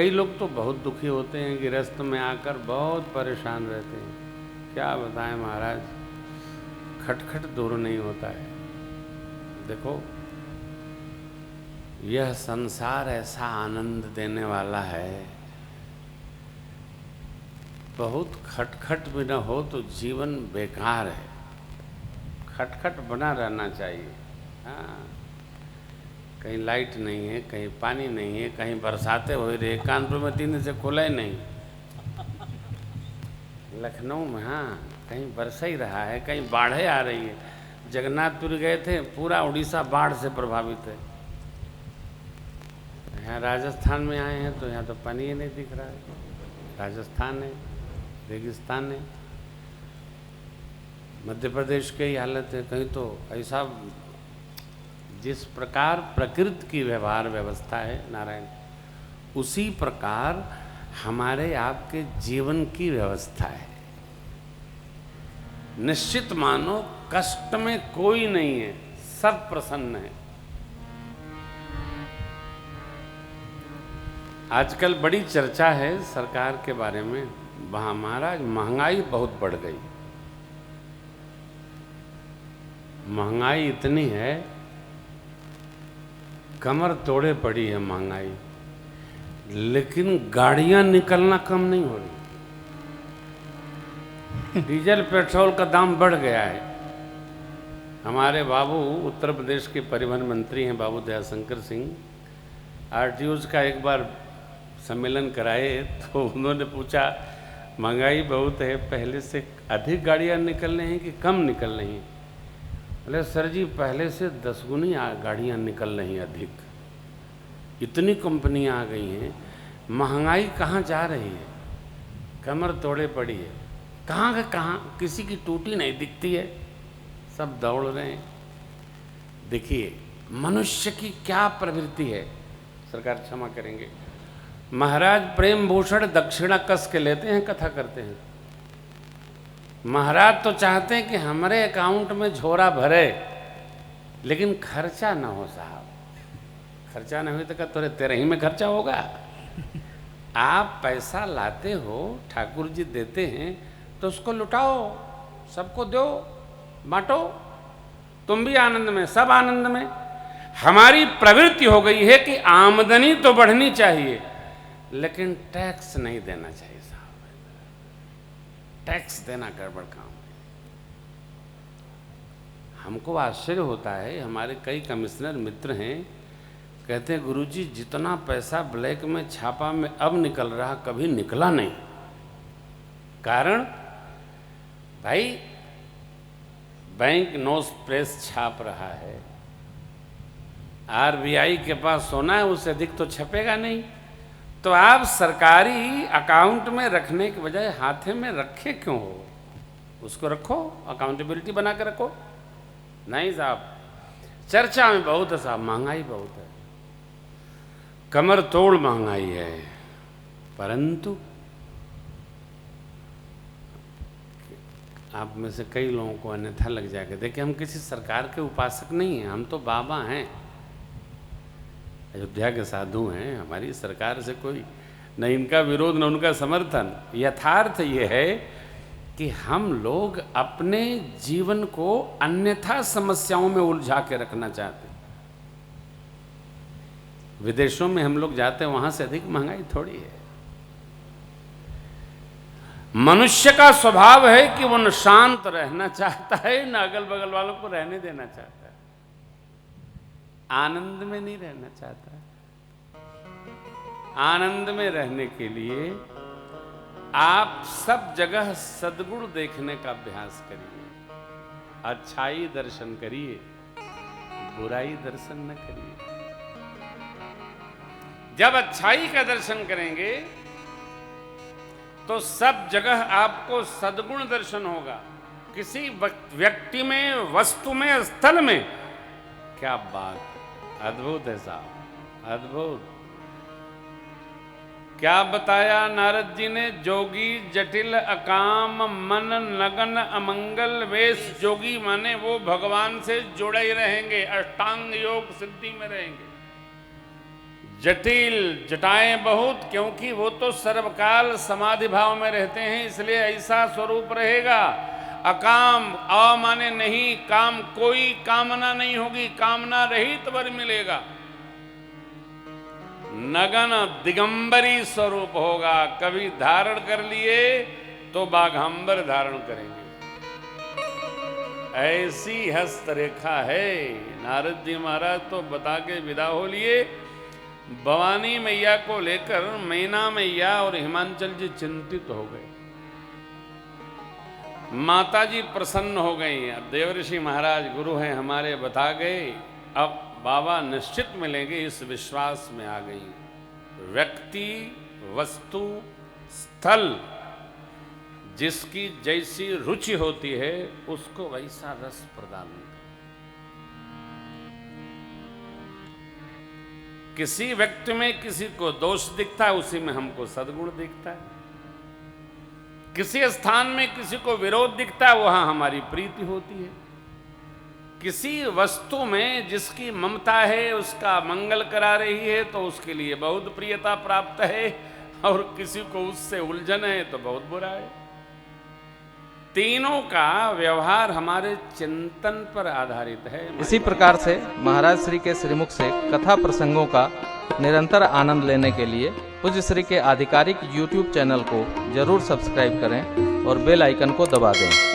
कई लोग तो बहुत दुखी होते हैं, गृहस्थ में आकर बहुत परेशान रहते हैं। क्या बताएं महाराज, खटखट दूर नहीं होता है। देखो, यह संसार ऐसा आनंद देने वाला है, बहुत खटखट भी न हो तो जीवन बेकार है। खटखट बना रहना चाहिए। हाँ, कहीं लाइट नहीं है, कहीं पानी नहीं है, कहीं बरसातें हो रही है। कानपुर में 3 दिन से खुला ही नहीं, लखनऊ में हाँ कहीं बरस ही रहा है, कहीं बाढ़ें आ रही है। जगन्नाथपुर गए थे, पूरा उड़ीसा बाढ़ से प्रभावित है। यहाँ राजस्थान में आए हैं तो यहाँ तो पानी ही नहीं दिख रहा है। राजस्थान है, रेगिस्तान है। मध्य प्रदेश की ही हालत है। कहीं तो ऐसा, जिस प्रकार प्रकृति की व्यवहार व्यवस्था है नारायण, उसी प्रकार हमारे आपके जीवन की व्यवस्था है। निश्चित मानो कष्ट में कोई नहीं है, सब प्रसन्न है। आजकल बड़ी चर्चा है सरकार के बारे में। वहाँ महाराज महंगाई बहुत बढ़ गई। महंगाई इतनी है, कमर तोड़े पड़ी है महंगाई, लेकिन गाड़ियां निकलना कम नहीं हो रही। डीजल पेट्रोल का दाम बढ़ गया है। हमारे बाबू उत्तर प्रदेश के परिवहन मंत्री हैं, बाबू दयाशंकर सिंह, आरटीओज का एक बार सम्मेलन कराए तो उन्होंने पूछा, महंगाई बहुत है, पहले से अधिक गाड़ियां निकल रही हैं कि कम निकल रही हैं? बोले सर जी, पहले से 10 गुनी गाड़ियाँ निकल रही हैं अधिक। इतनी कंपनियां आ गई हैं, महंगाई कहाँ जा रही है? कमर तोड़े पड़ी है। कहाँ के कहाँ, किसी की टूटी नहीं दिखती है, सब दौड़ रहे हैं। देखिए मनुष्य की क्या प्रवृत्ति है, सरकार क्षमा करेंगे। महाराज प्रेम भूषण दक्षिणा कस के लेते हैं, कथा करते हैं। महाराज तो चाहते हैं कि हमारे अकाउंट में झोरा भरे, लेकिन खर्चा ना हो साहब। खर्चा नहीं हो तो क्या तेरे ही में खर्चा होगा? आप पैसा लाते हो, ठाकुर जी देते हैं तो उसको लुटाओ, सबको दो, बांटो। तुम भी आनंद में, सब आनंद में। हमारी प्रवृत्ति हो गई है कि आमदनी तो बढ़नी चाहिए, लेकिन टैक्स नहीं देना चाहिए साहब। टैक्स देना गड़बड़ काम है। हमको आश्चर्य होता है, हमारे कई कमिश्नर मित्र हैं, कहते हैं गुरुजी जितना पैसा ब्लैक में छापा में अब निकल रहा, कभी निकला नहीं। कारण भाई, बैंक नोट प्रेस छाप रहा है, आरबीआई के पास सोना है, उससे अधिक तो छपेगा नहीं। तो आप सरकारी अकाउंट में रखने के बजाय हाथे में रखे क्यों हो? उसको रखो, अकाउंटेबिलिटी बना के रखो। नहीं साहब, चर्चा में बहुत है साहब, महंगाई बहुत है, कमर तोड़ महंगाई है। परंतु आप में से कई लोगों को अन्यथा लग जाएगा। देखिए, हम किसी सरकार के उपासक नहीं हैं, हम तो बाबा हैं, अयोध्या के साधु हैं। हमारी सरकार से कोई न इनका विरोध न उनका समर्थन। यथार्थ ये है कि हम लोग अपने जीवन को अन्यथा समस्याओं में उलझा के रखना चाहते हैं। विदेशों में हम लोग जाते हैं, वहां से अधिक महंगाई थोड़ी है। मनुष्य का स्वभाव है कि वो न शांत रहना चाहता है, न अगल बगल वालों को रहने देना चाहता है, आनंद में नहीं रहना चाहता। आनंद में रहने के लिए आप सब जगह सद्गुण देखने का अभ्यास करिए। अच्छाई दर्शन करिए, बुराई दर्शन न करिए। जब अच्छाई का दर्शन करेंगे तो सब जगह आपको सद्गुण दर्शन होगा। किसी व्यक्ति में, वस्तु में, स्थल में। क्या बात, अद्भुत है साहब, अद्भुत। क्या बताया नारद जी ने? जोगी जटिल अकाम मन लगन अमंगल वेश। जोगी माने वो भगवान से जुड़े ही रहेंगे, अष्टांग योग सिद्धि में रहेंगे। जटिल जटाएं बहुत, क्योंकि वो तो सर्वकाल समाधि भाव में रहते हैं, इसलिए ऐसा स्वरूप रहेगा। अकाम, अ माने नहीं, काम, कोई कामना नहीं होगी, कामना रहित वर मिलेगा। नगन दिगंबरी स्वरूप होगा, कभी धारण कर लिए तो बाघंबर धारण करेंगे, ऐसी हस्तरेखा है। नारद जी महाराज तो बता के विदा हो लिए। भवानी मैया को लेकर मैना मैया और हिमांचल जी चिंतित हो गए, माता जी प्रसन्न हो गई। अब देवर्षि महाराज गुरु हैं हमारे, बता गए, अब बाबा निश्चित मिलेंगे, इस विश्वास में आ गई। व्यक्ति, वस्तु, स्थल, जिसकी जैसी रुचि होती है उसको वैसा रस प्रदान कर। किसी व्यक्ति में किसी को दोष दिखता है, उसी में हमको सद्गुण दिखता है। किसी स्थान में किसी को विरोध दिखता है, वहां हमारी प्रीति होती है। किसी वस्तु में जिसकी ममता है, उसका मंगल करा रही है, तो उसके लिए बहुत प्रियता प्राप्त है, और किसी को उससे उलझन है तो बहुत बुरा है। तीनों का व्यवहार हमारे चिंतन पर आधारित है। इसी प्रकार से महाराज श्री के श्रीमुख से कथा प्रसंगों का निरंतर आनंद लेने के लिए पूज्य श्री के आधिकारिक YouTube चैनल को जरूर सब्सक्राइब करें और बेल आइकन को दबा दें।